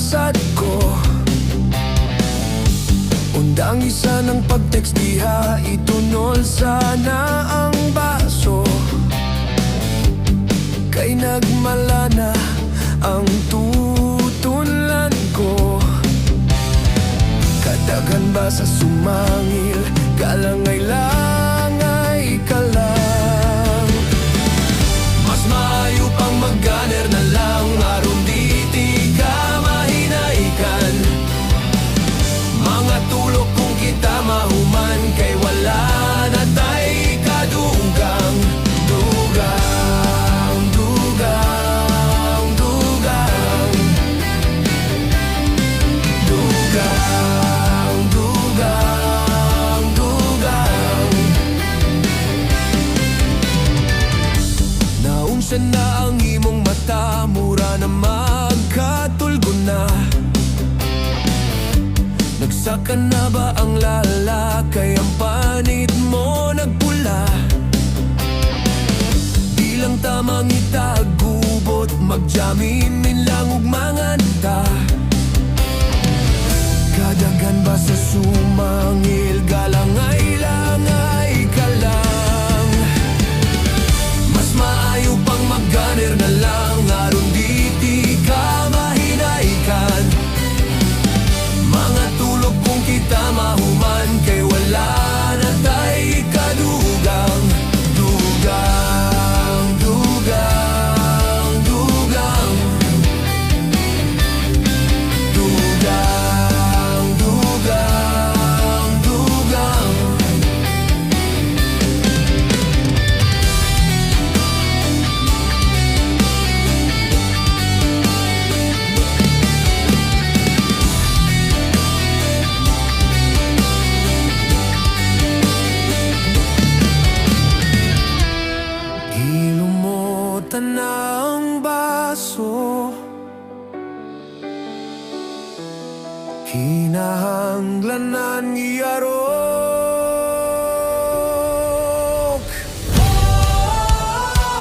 sad ko. Undang isa ng pag-text diha, itunol sana ang baso. Kay nagmalana ang tutunlan ko. Kadaghan ba sa sumangil, kalangay-langay ka lang. Mas maayo pang mag-ganer na lang, aron di ka mahinaikan. Mga tulog kung kita mahuman, kay wala na tay kadugang. Dugang, dugang, dugang. Dugang, dugang, dugang. Naunsa na ang imong mata, mura na magkatulgon na. Nagsaka na ba ang lalakay, ang panit mo nagpula? Di lang tamang itagubot, magjamin lang ug manganta. Kadaghan ba sa sumangil, galangay-langay ka lang. Mas maayo pang mag-ganer na lang, aron di ka mahinaikan. Mga tulog kung kita mahuman, kay wala na tay kadugang. Dugang, dugang, dugang. Dugang, dugang, dugang. Ilumutan na ang baso, kinahanglanan iyaro.